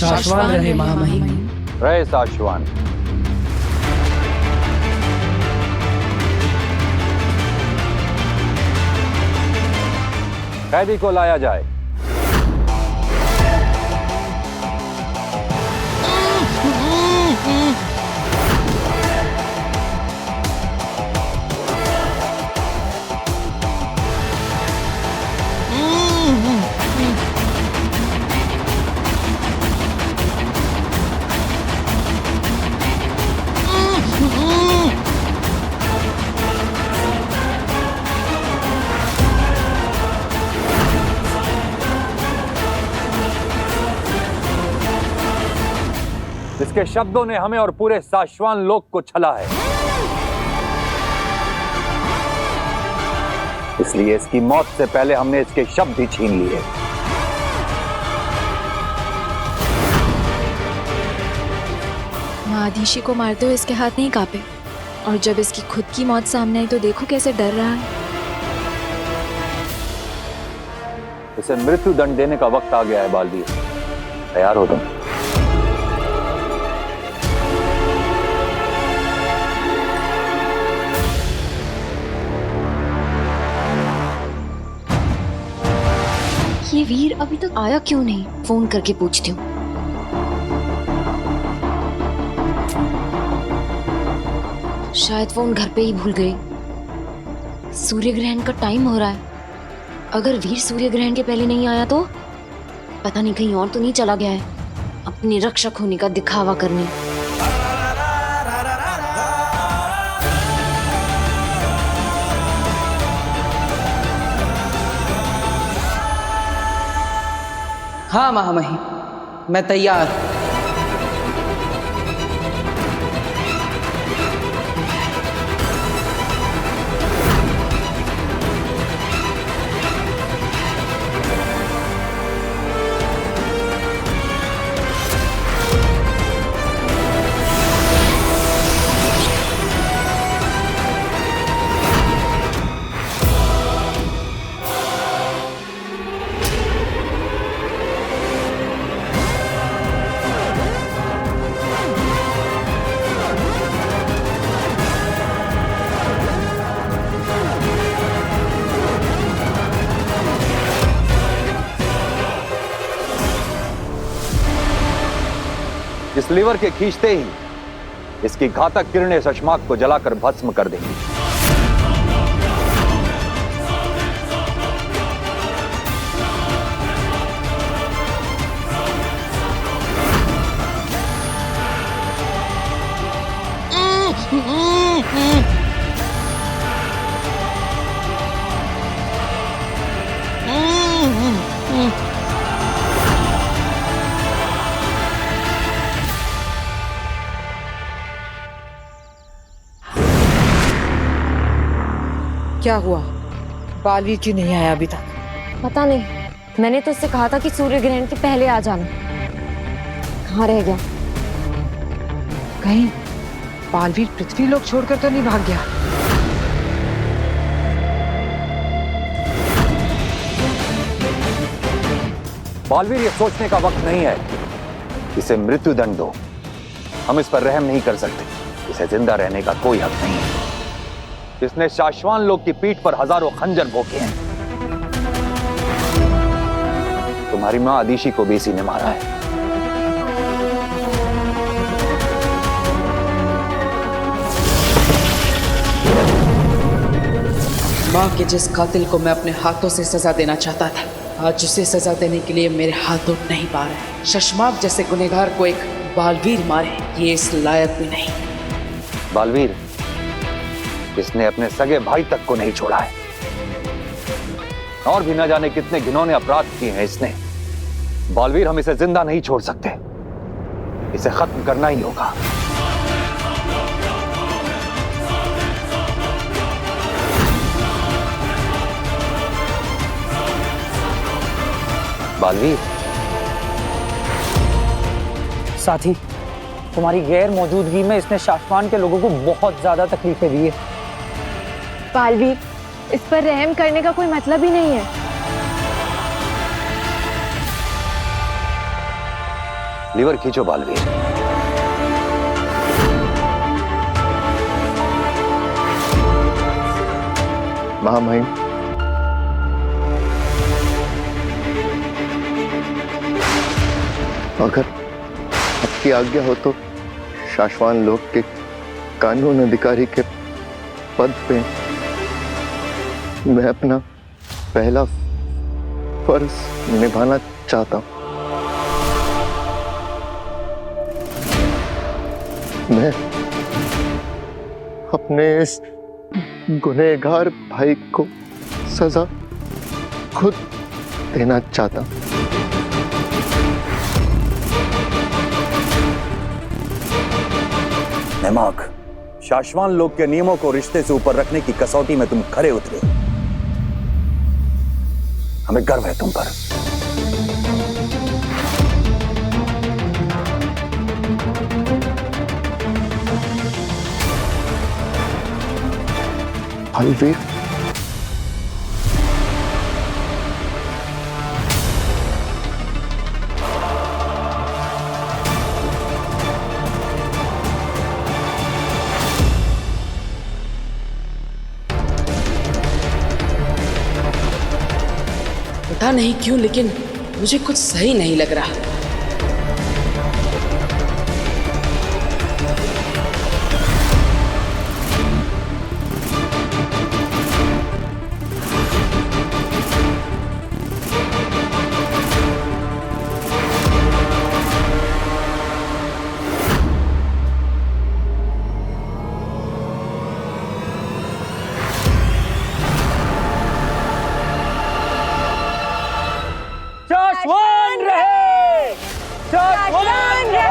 शाश्वान रहे महामहिम। रहे शाश्वान। कैदी को लाया जाए। इसके शब्दों ने हमें और पूरे शाश्वान लोक को छला है, इसलिए इसकी मौत से पहले हमने इसके शब्द ही छीन लिए। महाधीशी को मारते हुए इसके हाथ नहीं कांपे, और जब इसकी खुद की मौत सामने आई तो देखो कैसे डर रहा है। इसे मृत्यु दंड देने का वक्त आ गया है बालवीर, तैयार हो तुम। ये वीर अभी तक आया क्यों नहीं? फोन करके पूछती हूँ। शायद फोन घर पे ही भूल गई। सूर्य ग्रहण का टाइम हो रहा है, अगर वीर सूर्य ग्रहण के पहले नहीं आया तो पता नहीं कहीं और तो नहीं चला गया है अपनी रक्षक होने का दिखावा करने। हाँ महामहिम, मैं तैयार। इस लीवर के खींचते ही इसकी घातक किरणें शशमाक को जलाकर भस्म कर देंगी। क्या हुआ? बालवीर क्यों नहीं आया अभी तक? पता नहीं, मैंने तो उससे कहा था कि सूर्य ग्रहण के पहले आ जाना। कहाँ रह गया? कहीं बालवीर पृथ्वी लोक छोड़कर तो नहीं भाग गया? बालवीर, ये सोचने का वक्त नहीं है। इसे मृत्यु दंड दो। हम इस पर रहम नहीं कर सकते। इसे जिंदा रहने का कोई हक नहीं है। इसने शाश्वान लोक की पीठ पर हजारों खंजर भोंके हैं। तुम्हारी मां आदिशी को भी इसी ने मारा है। मां के जिस कातिल को मैं अपने हाथों से सजा देना चाहता था, आज उसे सजा देने के लिए मेरे हाथ उठ नहीं पा रहे। शशमाक जैसे गुनहगार को एक बालवीर मारे, ये इस लायक भी नहीं। बालवीर, इसने अपने सगे भाई तक को नहीं छोड़ा है, और भी न जाने कितने घिनौने अपराध किए हैं इसने। बालवीर, हम इसे जिंदा नहीं छोड़ सकते। इसे खत्म करना ही होगा। बालवीर, साथी, तुम्हारी गैर मौजूदगी में इसने शाश्वान के लोगों को बहुत ज्यादा तकलीफें दी है। बालवीर, इस पर रहम करने का कोई मतलब ही नहीं है। लीवर खींचो बालवीर। महामहिम, अगर आपकी आज्ञा हो तो शाश्वान लोक के कानून अधिकारी के पद पे मैं अपना पहला फर्ज निभाना चाहता हूं। मैं अपने इस गुनहगार भाई को सजा खुद देना चाहता हूं। नेमाक, शाश्वान लोक के नियमों को रिश्ते से ऊपर रखने की कसौटी में तुम खरे उतरे। हमें गर्व है तुम पर। बालवीर, पता नहीं क्यों लेकिन मुझे कुछ सही नहीं लग रहा। शाश्वान रहे! शाश्वान रहे!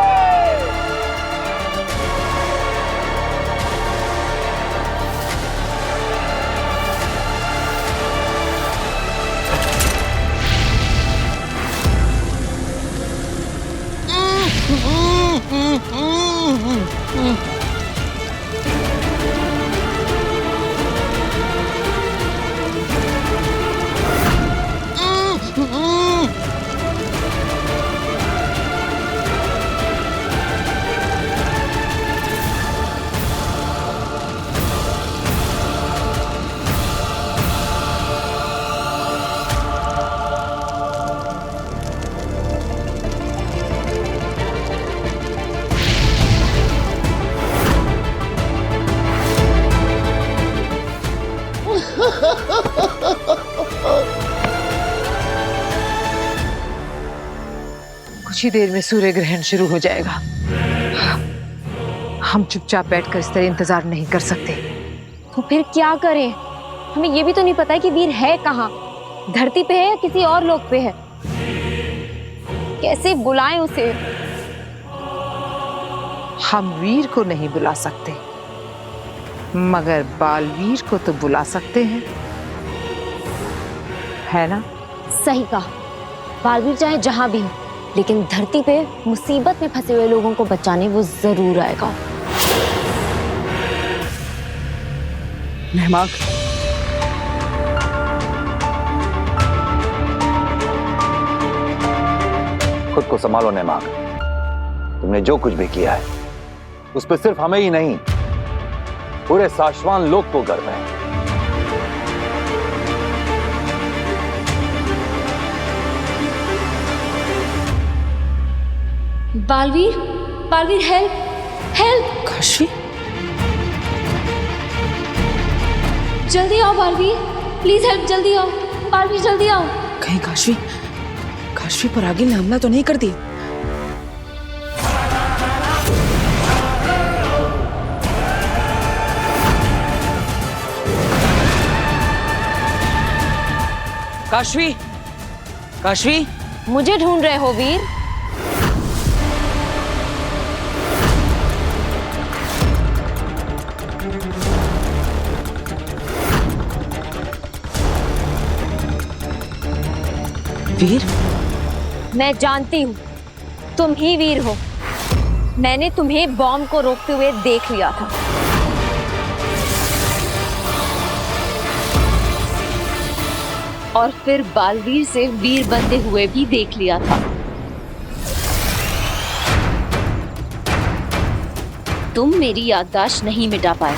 कुछ ही देर में सूर्य ग्रहण शुरू हो जाएगा। हम चुपचाप बैठकर इस तरह इंतजार नहीं कर सकते। तो फिर क्या करें? हमें ये भी तो नहीं पता है कि वीर है कहाँ, धरती पे है या किसी और लोक पे है। कैसे बुलाएं उसे? हम वीर को नहीं बुला सकते, मगर बालवीर को तो बुला सकते हैं, है ना? सही कहा। बालवीर चाहे जहां भी हो, लेकिन धरती पे मुसीबत में फंसे हुए लोगों को बचाने वो जरूर आएगा। नेमाक, खुद को संभालो नेमाक। तुमने जो कुछ भी किया है उस पर सिर्फ हमें ही नहीं, पूरे शाश्वान लोक को गर्व है। Baalveer, Baalveer help, help! काशी, जल्दी आओ बालवीर, प्लीज हेल्प, जल्दी आओ बालवीर, जल्दी आओ। कहीं काशी पर आगे ने हमला तो नहीं कर दिया? काशवी, मुझे ढूंढ रहे हो वीर? वीर? मैं जानती हूँ तुम ही वीर हो। मैंने तुम्हें बॉम्ब को रोकते हुए देख लिया था। और फिर बालवीर से वीर बनते हुए भी देख लिया था। तुम मेरी याददाश्त नहीं मिटा पाए।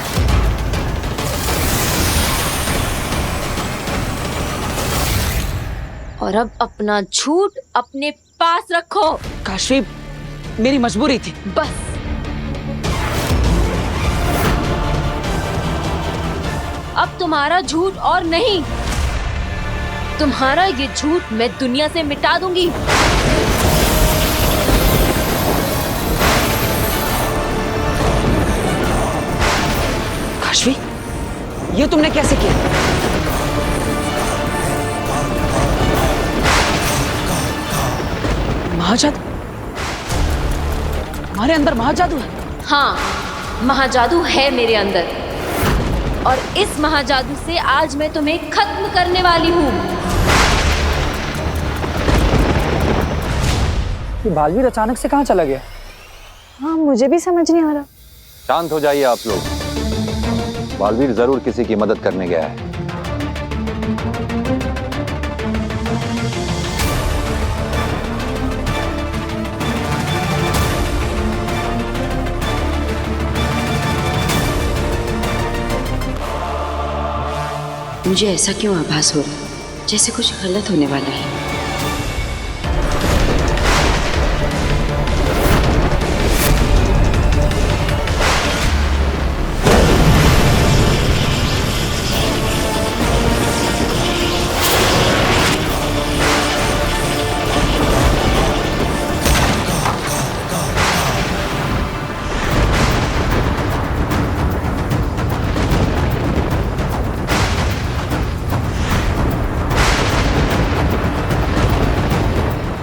और अब अपना झूठ अपने पास रखो। काशवी, मेरी मजबूरी थी। बस। अब तुम्हारा झूठ और नहीं, तुम्हारा ये झूठ मैं दुनिया से मिटा दूंगी। काशवी, ये तुमने कैसे किया? महाजादू? हमारे अंदर महाजादू है? हाँ, महाजादू है मेरे अंदर, और इस महाजादू से आज मैं तुम्हें खत्म करने वाली हूँ। ये बालवीर अचानक से कहाँ चला गया? हाँ, मुझे भी समझ नहीं आ रहा। शांत हो जाइए आप लोग। बालवीर जरूर किसी की मदद करने गया है। मुझे ऐसा क्यों आभास हो रहा है जैसे कुछ गलत होने वाला है।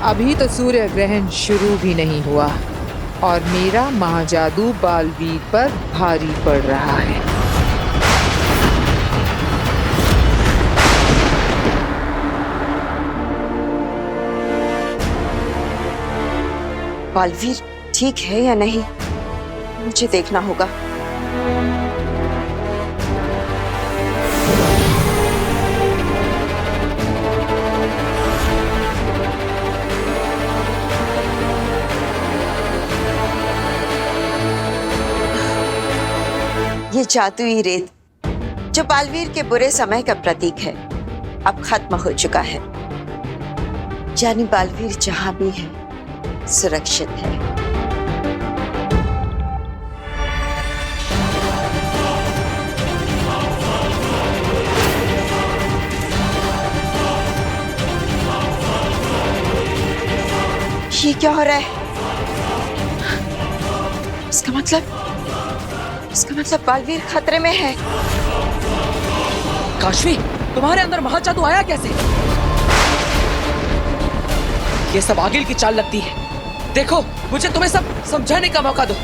अभी तो सूर्य ग्रहण शुरू भी नहीं हुआ और मेरा महाजादू बालवीर पर भारी पड़ रहा है। बालवीर ठीक है या नहीं, मुझे देखना होगा। ये जादुई रेत जो बालवीर के बुरे समय का प्रतीक है, अब खत्म हो चुका है। यानी बालवीर जहां भी है सुरक्षित है। ये क्या हो रहा है? इसका मतलब बालवीर खतरे में है। काशवी, तुम्हारे अंदर महाजादू आया कैसे? ये सब आगिल की चाल लगती है। देखो, मुझे तुम्हें सब समझाने का मौका दो।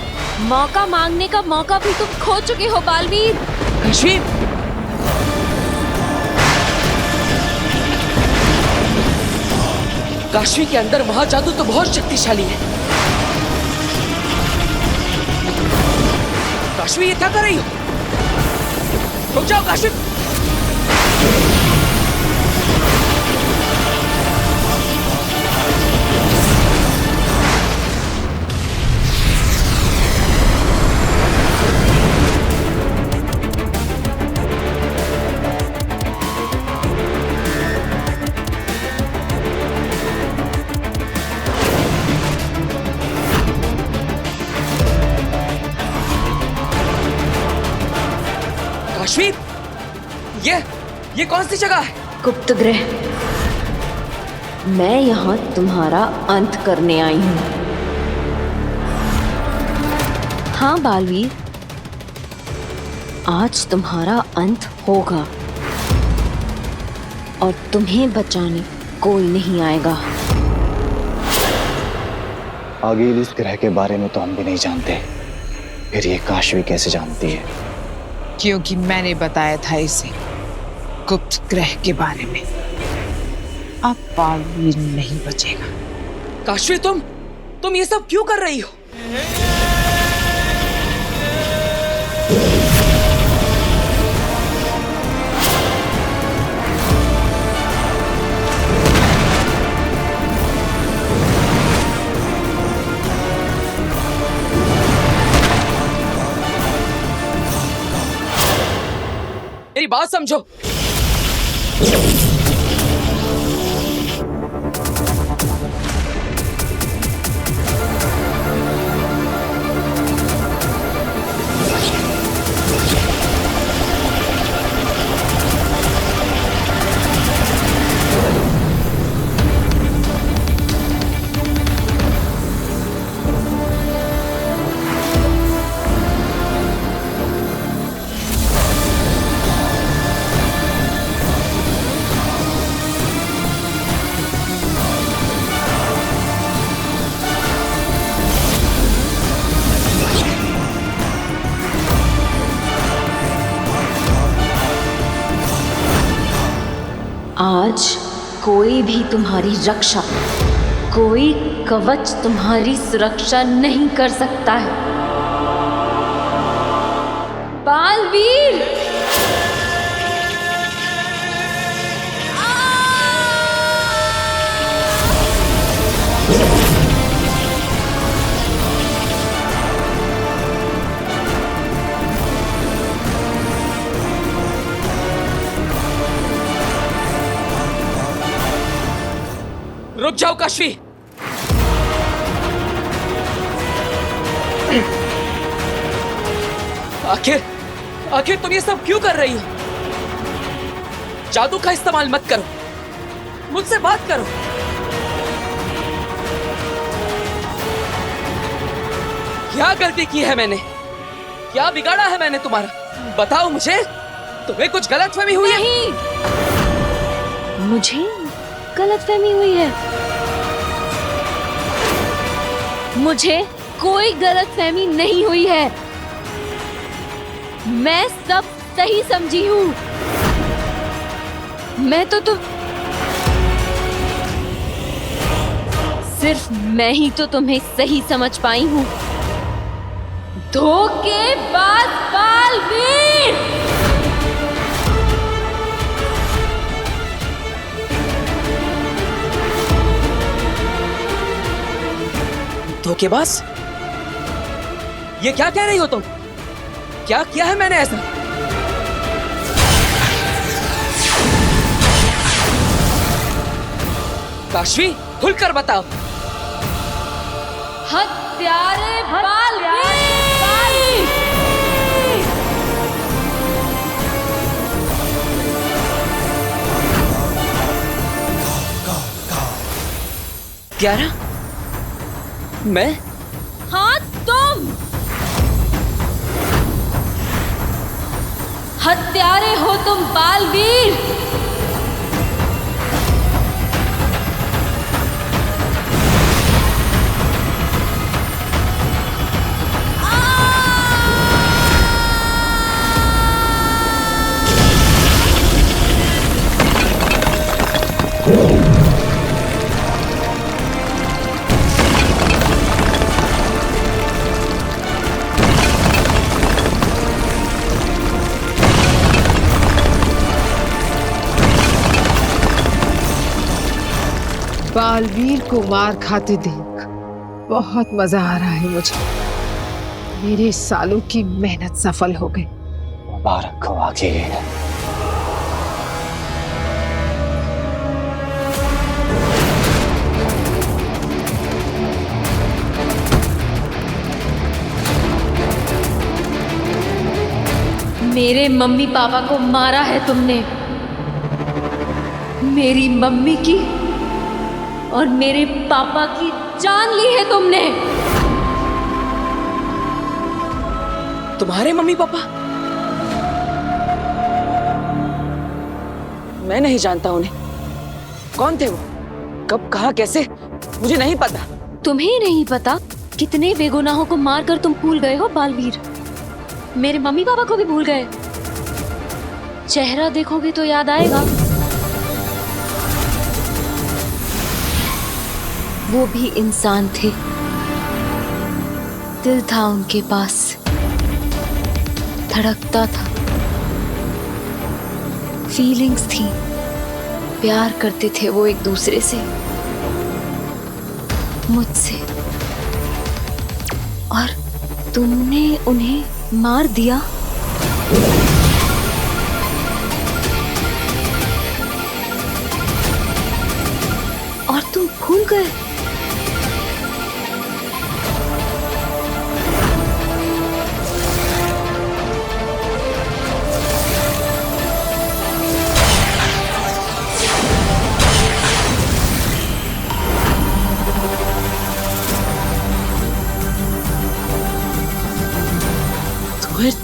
मौका मांगने का मौका भी तुम खो चुके हो बालवीर। काशवी, काशवी के अंदर महाजादू तो बहुत शक्तिशाली है। काशवी, ये क्या कर रही हो? रुक जाओ काशवी। काशवी, ये कौन सी जगह है? गुप्त ग्रह। मैं यहाँ तुम्हारा अंत करने आई हूँ। हाँ बालवीर, आज तुम्हारा अंत होगा और तुम्हें बचाने कोई नहीं आएगा। आगे इस ग्रह के बारे में तो हम भी नहीं जानते, फिर ये काशवी कैसे जानती है? क्योंकि मैंने बताया था इसे गुप्त ग्रह के बारे में। अब बालवीर नहीं बचेगा। काशवी, तुम ये सब क्यों कर रही हो? मेरी बात समझो। आज कोई भी तुम्हारी रक्षा, कोई कवच तुम्हारी सुरक्षा नहीं कर सकता है। बालवीर! रुक जाओ काशवी। आखिर तुम ये सब क्यों कर रही हो? जादू का इस्तेमाल मत करो, मुझसे बात करो। क्या गलती की है मैंने? क्या बिगाड़ा है मैंने तुम्हारा? बताओ मुझे। तुम्हें कुछ गलतफहमी हुई है? नहीं, मुझे गलतफहमी हुई है। मुझे कोई गलतफहमी नहीं हुई है। मैं सब सही समझी हूँ। मैं तो सिर्फ मैं ही तो तुम्हें सही समझ पाई हूँ। धोखेबाज बालवीर! धोखेबाज? ये क्या कह रही हो तुम? क्या किया है मैंने ऐसा? काशवी, खुलकर बताओ। हत्यारे बालवीर! क्यारा? मैं? हाँ, तुम हत्यारे हो, तुम बालवीर! बालवीर को मार खाते देख बहुत मजा आ रहा है मुझे। मेरे सालों की मेहनत सफल हो गई। मुबारक हो आगे। मेरे मम्मी पापा को मारा है तुमने। मेरी मम्मी की और मेरे पापा की जान ली है तुमने। तुम्हारे मम्मी पापा? मैं नहीं जानता उन्हें। कौन थे वो? कब, कहां, कैसे? मुझे नहीं पता। तुम्हें नहीं पता? कितने बेगुनाहों को मारकर तुम भूल गए हो बालवीर। मेरे मम्मी पापा को भी भूल गए। चेहरा देखोगे तो याद आएगा। वो भी इंसान थे, दिल था उनके पास, धड़कता था, फीलिंग्स थी, प्यार करते थे वो एक दूसरे से, मुझसे। और तुमने उन्हें मार दिया। गए।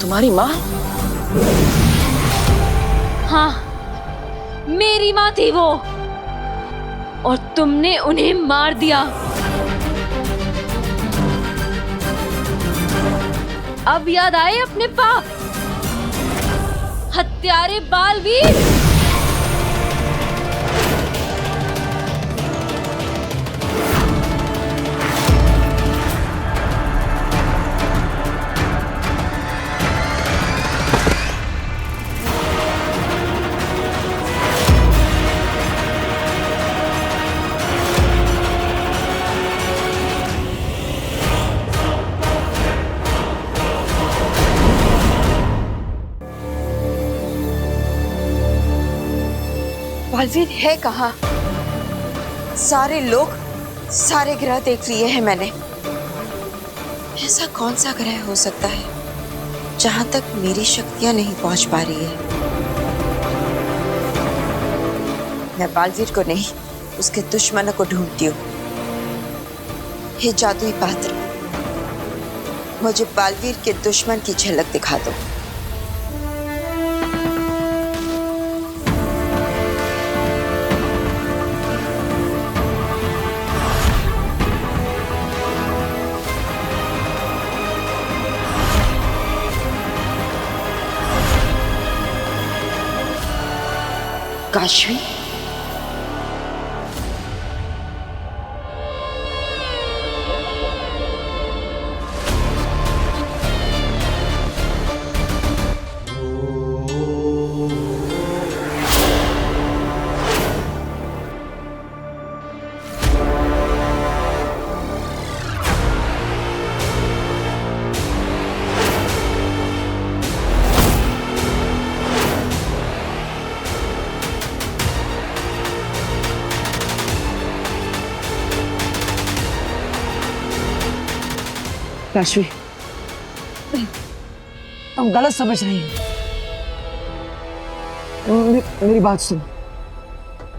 तुम्हारी माँ? हाँ, मेरी माँ थी वो, और तुमने उन्हें मार दिया। अब याद आए अपने पाप, हत्यारे बालवीर। बालवीर है कहाँ? सारे लोग, सारे ग्रह देख लिए हैं मैंने। ऐसा कौन सा ग्रह हो सकता है जहां तक मेरी शक्तियां नहीं पहुंच पा रही है? मैं बालवीर को नहीं, उसके दुश्मनों को ढूंढती हूँ। हे जादुई पात्र, मुझे बालवीर के दुश्मन की झलक दिखा दो। काशवी, काशवी, तुम गलत समझ रही हो। मेरी बात सुन,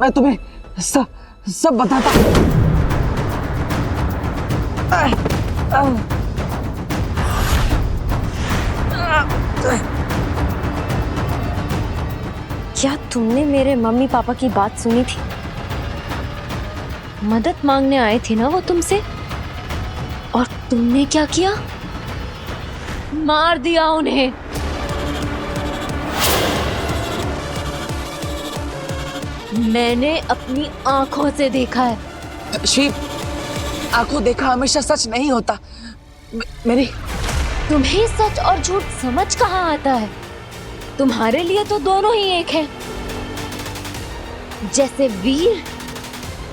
मैं तुम्हें सब बताता हूँ। क्या तुमने मेरे मम्मी पापा की बात सुनी थी? मदद मांगने आए थे ना वो तुमसे, और तुमने क्या किया? मार दिया उन्हें। मैंने अपनी आंखों से देखा है। शिव, आंखों देखा हमेशा सच नहीं होता। मेरी तुम्हें सच और झूठ समझ कहाँ आता है? तुम्हारे लिए तो दोनों ही एक हैं, जैसे वीर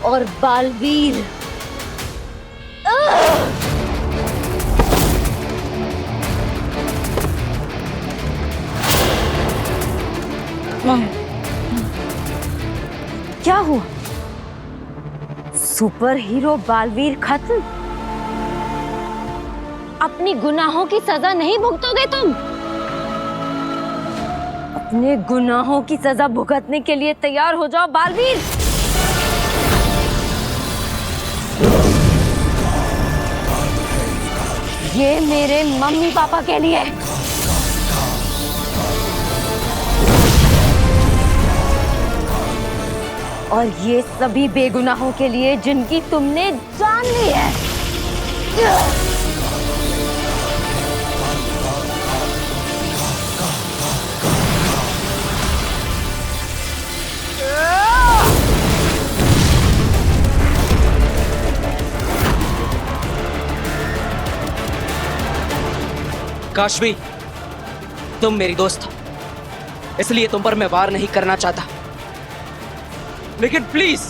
और बालवीर। क्या हुआ? सुपर हीरो बालवीर खत्म? अपनी गुनाहों की सजा नहीं भुगतोगे तुम? अपने गुनाहों की सजा भुगतने के लिए तैयार हो जाओ बालवीर। ये मेरे मम्मी पापा के लिए। और ये सभी बेगुनाहों के लिए जिनकी तुमने जान ली है। काशवी, तुम मेरी दोस्त हो, इसलिए तुम पर मैं वार नहीं करना चाहता, लेकिन प्लीज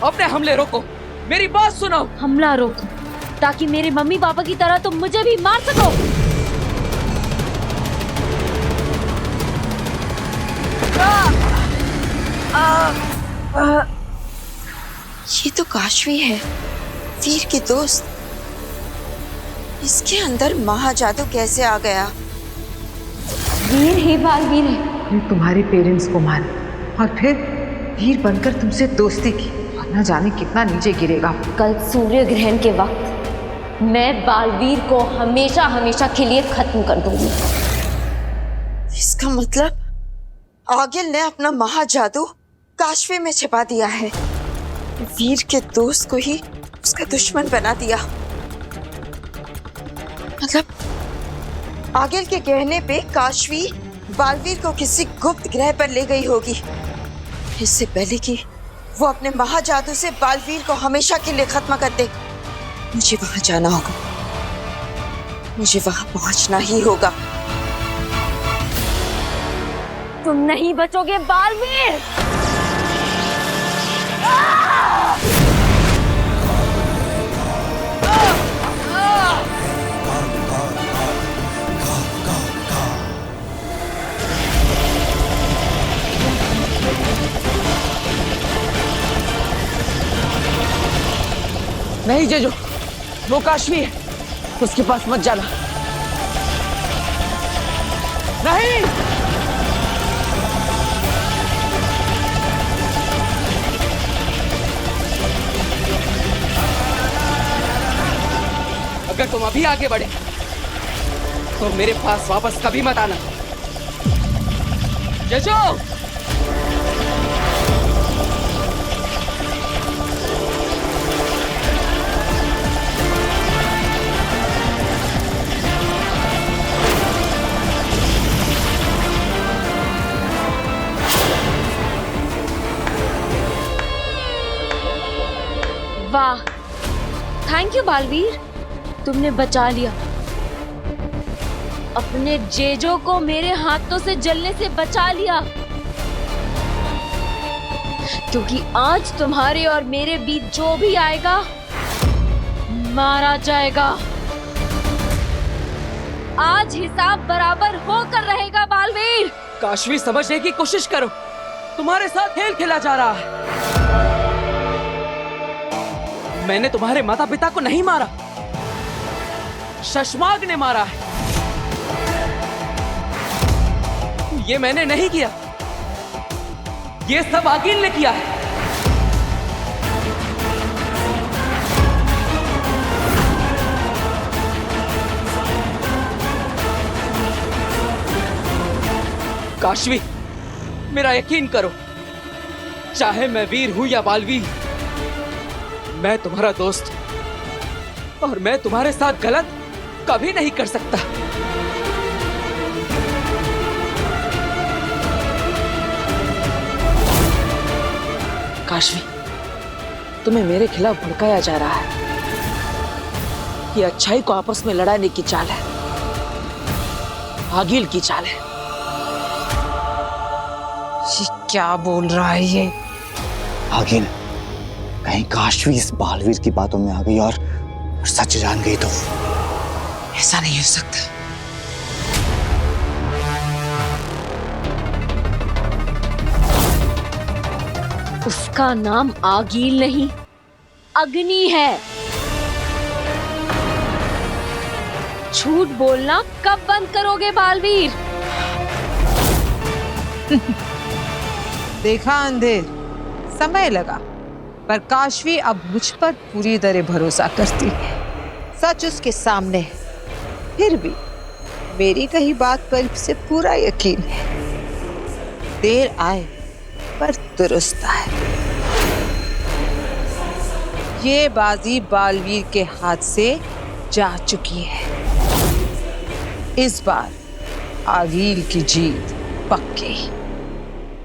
अपने हमले रोको। मेरी बात सुनो। हमला रोको ताकि मेरे मम्मी पापा की तरह तुम मुझे भी मार सको। ये तो काशवी है, वीर की दोस्त। इसके अंदर महाजादू कैसे आ गया? वीर ही बालवीर है। ने तुम्हारे पेरेंट्स को मारा और फिर वीर बनकर तुमसे दोस्ती की, और न जाने कितना नीचे गिरेगा। कल सूर्य ग्रहण के वक्त मैं बालवीर को हमेशा हमेशा के लिए खत्म कर दूंगी। इसका मतलब आगिल ने अपना महाजादू काशवी में छिपा दिया है। वीर के दोस्त को ही उसका दुश्मन बना दिया। मतलब आगिल के कहने पे काशवी बालवीर को किसी गुप्त ग्रह पर ले गई होगी, इससे पहले कि वो अपने महाजादू से बालवीर को हमेशा के लिए खत्म कर दे। मुझे वहां जाना होगा, मुझे वहां पहुंचना ही होगा। तुम नहीं बचोगे बालवीर। नहीं जेजो, वो काशवी है, उसके पास मत जाना। नहीं, अगर तुम अभी आगे बढ़े तो मेरे पास वापस कभी मत आना। जेजो, वाह, थैंक यू बालवीर, तुमने बचा लिया। अपने जेजो को मेरे हाथों से जलने से बचा लिया, क्योंकि आज तुम्हारे और मेरे बीच जो भी आएगा मारा जाएगा। आज हिसाब बराबर होकर रहेगा बालवीर। काशवी समझने की कोशिश करो, तुम्हारे साथ खेल खेला जा रहा है। मैंने तुम्हारे माता पिता को नहीं मारा, शशमाग ने मारा है। ये मैंने नहीं किया, ये सब आगिल ने किया है। काशवी, मेरा यकीन करो, चाहे मैं वीर हूं या बालवीर, मैं तुम्हारा दोस्त और मैं तुम्हारे साथ गलत कभी नहीं कर सकता। काशवी, तुम्हें मेरे खिलाफ भड़काया जा रहा है। ये अच्छाई को आपस में लड़ाने की चाल है, आगिल की चाल है। ये क्या बोल रहा है ये? आगिल, कहीं काशवी इस बालवीर की बातों में आ गई और सच जान गई तो? ऐसा नहीं हो सकता। उसका नाम आगिल नहीं, अग्नि है। झूठ बोलना कब बंद करोगे बालवीर? देखा अंधेर, समय लगा, पर काशवी अब मुझ पर पूरी तरह भरोसा करती है। सच उसके सामने है, फिर भी मेरी कही बात पर उसे पूरा यकीन है। देर आए पर दुरुस्त आए। ये बाजी बालवीर के हाथ से जा चुकी है। इस बार आगिल की जीत पक्की।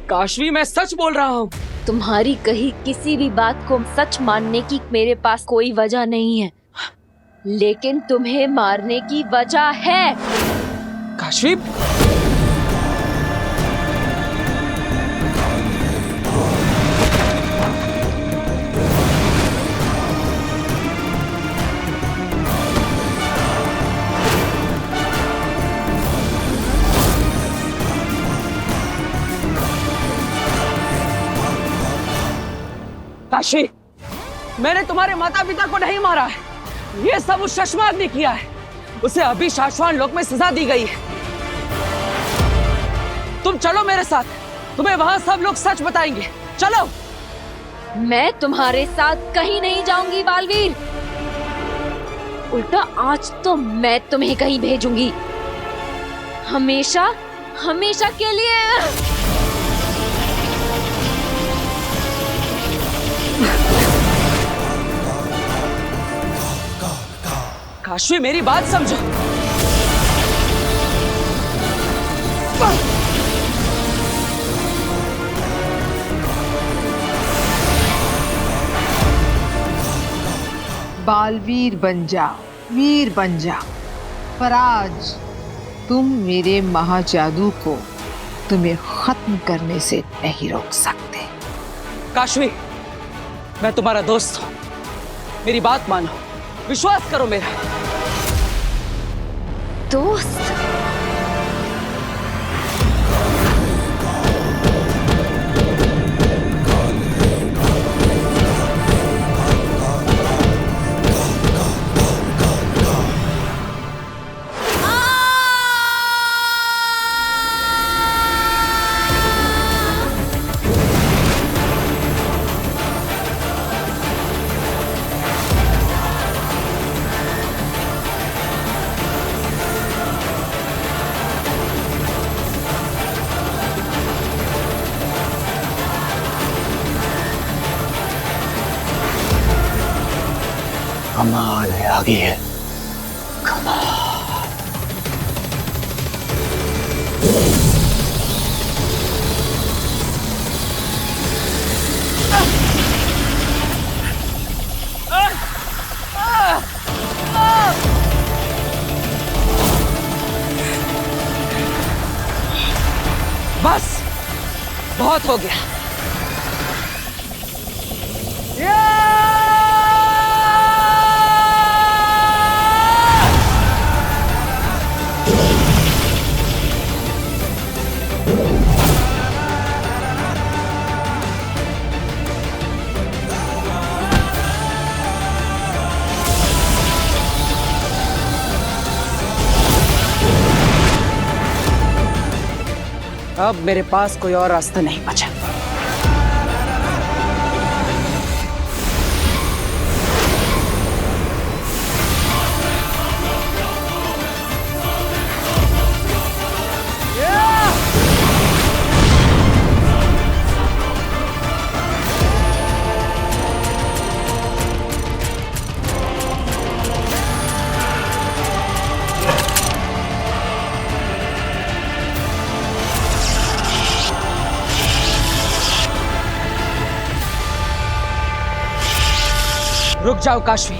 काशवी, मैं सच बोल रहा हूँ। तुम्हारी कही किसी भी बात को सच मानने की मेरे पास कोई वजह नहीं है, लेकिन तुम्हें मारने की वजह है। काशवी, काशवी, मैंने तुम्हारे माता पिता को नहीं मारा है, ये सब उस शशमाग ने किया है। उसे अभी शाश्वान लोक में सजा दी गई है। तुम चलो मेरे साथ, तुम्हें वहां सब लोग सच बताएंगे। चलो। मैं तुम्हारे साथ कहीं नहीं जाऊंगी बालवीर। उल्टा आज तो मैं तुम्हें कहीं भेजूंगी, हमेशा हमेशा के लिए। काशवी, मेरी बात समझो। बालवीर बन जाओ, वीर बन जाओ, पर आज तुम मेरे महाजादू को तुम्हें खत्म करने से नहीं रोक सकते। काशवी, मैं तुम्हारा दोस्त हूं, मेरी बात मानो, विश्वास करो मेरा। दोस्त? कमाल है, आगे है कमाल। बस बहुत हो गया। अब मेरे पास कोई और रास्ता नहीं बचा। रुक जाओ काशवी,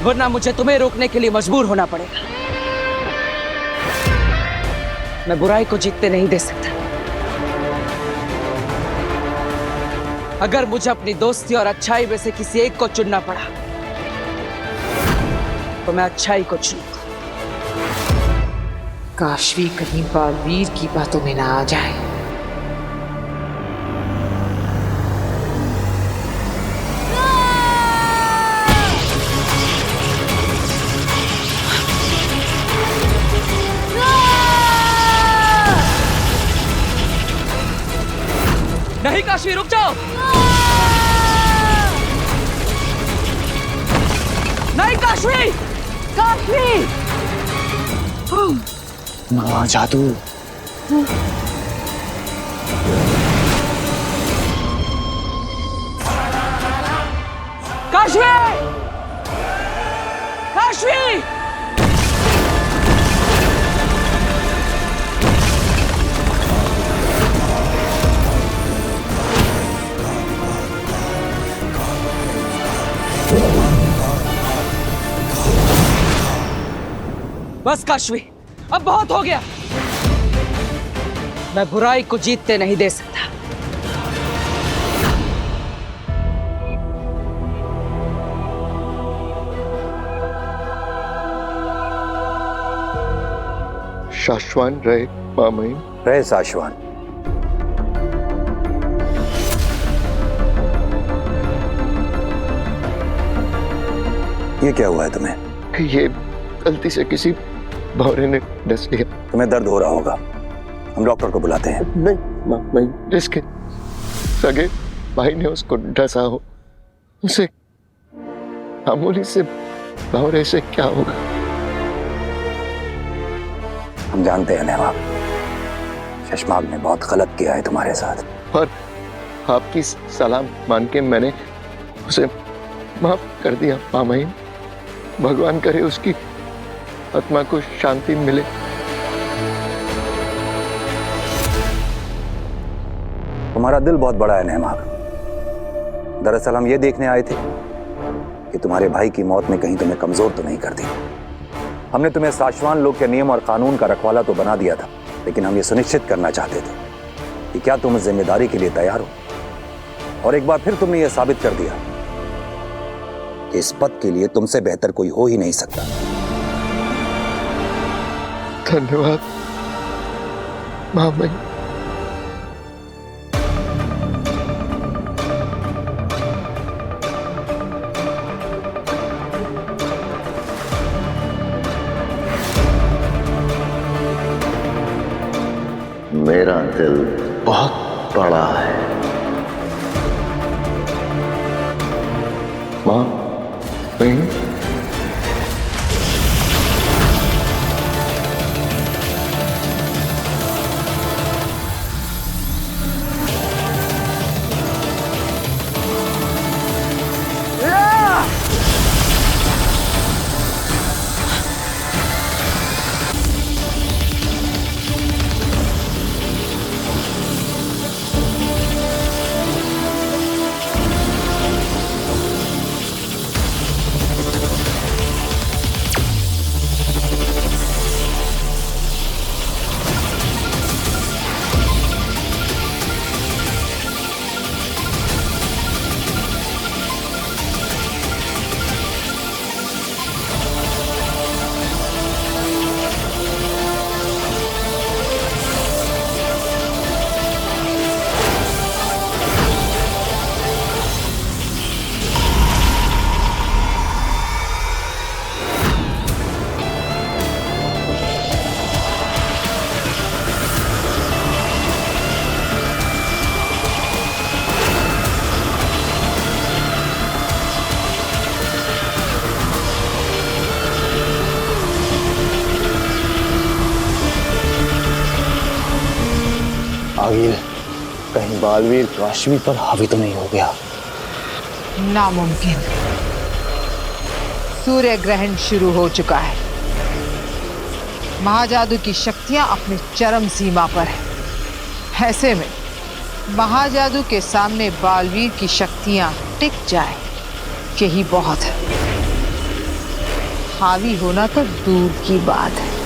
वरना मुझे तुम्हें रोकने के लिए मजबूर होना पड़ेगा। मैं बुराई को जीतने नहीं दे सकता। अगर मुझे अपनी दोस्ती और अच्छाई में से किसी एक को चुनना पड़ा तो मैं अच्छाई को चुनूंगा। काशवी कहीं बालवीर की बातों में ना आ जाए। नहीं काशवी, रुक जाओ। नहीं काशवी, काशवी। महाजादू। काशवी, काशवी। बस काशवी, अब बहुत हो गया। मैं बुराई को जीतते नहीं दे सकता। शाश्वान रहे मामई। रहे शाश्वान। ये क्या हुआ है तुम्हें? ये गलती से किसी भौरे ने डस लिया। तुम्हें दर्द हो रहा होगा, हम डॉक्टर को बुलाते हैं। नहीं, जिसके सगे भाई ने उसको डसा हो, उसे मामूली से भौरे से क्या होगा? हम जानते हैं नेहा, शशमाग ने बहुत गलत किया है तुम्हारे साथ, और आपकी सलाम मान के मैंने उसे माफ कर दिया मामाइन। भगवान करे उसकी आत्मा को शांति मिले। तुम्हारा दिल बहुत बड़ा है नेहमाग। दरअसल हम ये देखने आए थे कि तुम्हारे भाई की मौत ने कहीं तुम्हें कमजोर तो नहीं कर दी। हमने तुम्हें साशवान लोग के नियम और कानून का रखवाला तो बना दिया था, लेकिन हम ये सुनिश्चित करना चाहते थे कि क्या तुम इस जिम्मेदारी के लिए तैयार हो। और एक बार फिर तुमने ये साबित कर दिया कि इस पद के लिए तुमसे बेहतर कोई हो ही नहीं सकता। धन्यवाद मामाइन। मेरा दिल बहुत बड़ा है माँ बहन। आगिल, कहीं बालवीर काशवी पर हावी तो नहीं हो गया? नामुमकिन। सूर्य ग्रहण शुरू हो चुका है। महाजादू की शक्तियां अपनी चरम सीमा पर है। ऐसे में महाजादू के सामने बालवीर की शक्तियां टिक जाए, यही बहुत है। हावी होना तो दूर की बात है।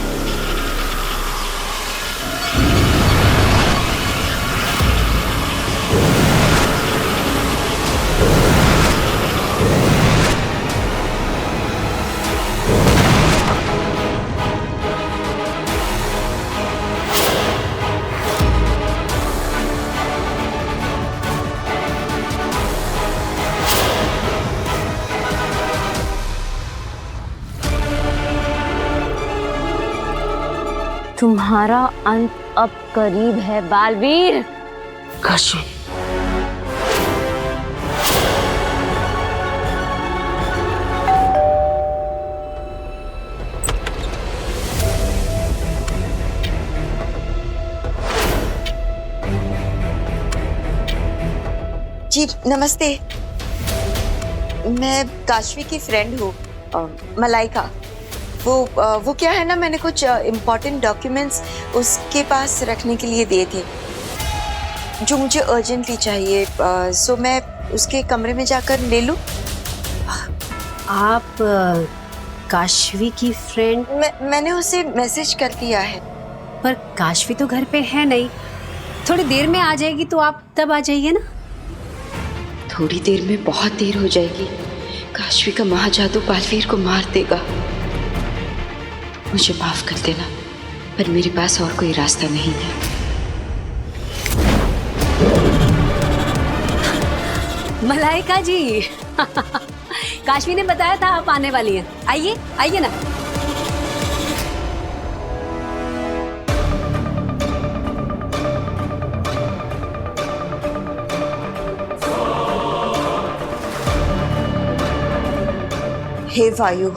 तुम्हारा अंत अब करीब है बालवीर। काशी, जी नमस्ते, मैं काशवी की फ्रेंड हूँ, मलाइका। वो क्या है ना, मैंने कुछ इम्पोर्टेंट डॉक्यूमेंट्स उसके पास रखने के लिए दिए थे जो मुझे अर्जेंटली चाहिए। सो मैं उसके कमरे में जाकर ले लूँ? आप काशवी की फ्रेंड? मैंने उसे मैसेज कर दिया है। पर काशवी तो घर पे है नहीं, थोड़ी देर में आ जाएगी, तो आप तब आ जाइए ना। थोड़ी देर में बहुत देर हो जाएगी। काशवी का महाजादू बालवीर को मार देगा। मुझे माफ कर देना, पर मेरे पास और कोई रास्ता नहीं है। मलाइका जी काशवी ने बताया था आप आने वाली हैं। आइए आइए ना। हे वायु,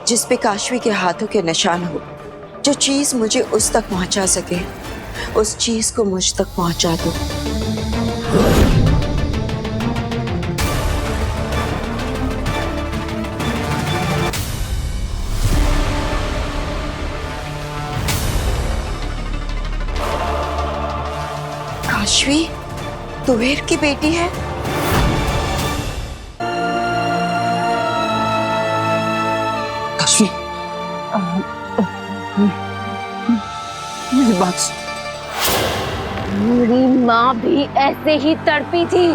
जिस पे काशवी के हाथों के निशान हो, जो चीज मुझे उस तक पहुंचा सके, उस चीज को मुझ तक पहुंचा दो। काशवी कुबेर की बेटी है? काशवी, मेरी बात। मेरी माँ भी ऐसे ही तड़पी थी।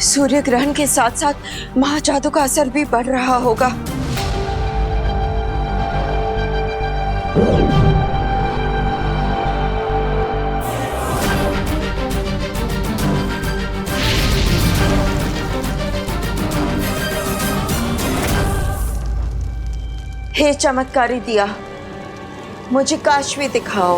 सूर्य ग्रहण के साथ साथ महाजादू का असर भी बढ़ रहा होगा। हे चमत्कारी दिया, मुझे काशवी दिखाओ।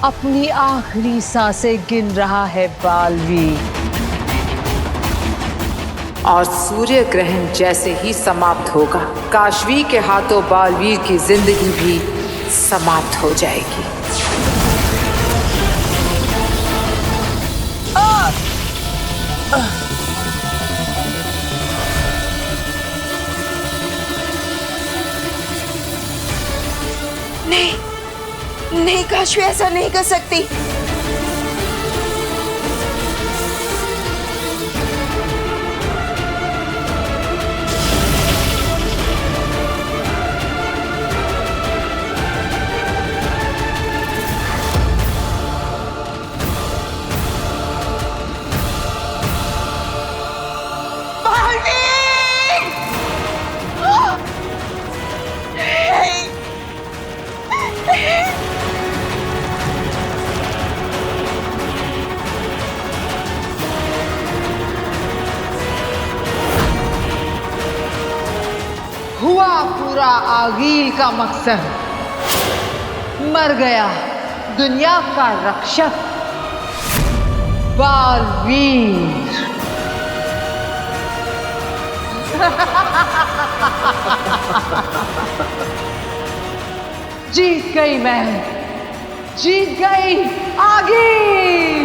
अपनी आखिरी सांसें गिन रहा है बालवीर, और सूर्य ग्रहण जैसे ही समाप्त होगा, काशवी के हाथों बालवीर की जिंदगी भी समाप्त हो जाएगी। नहीं नहीं, काशवी ऐसा नहीं कर सकती। हुआ पूरा आगील का मकसद, मर गया दुनिया का रक्षक बालवीर। जीत गई मैं, जीत गई आगील।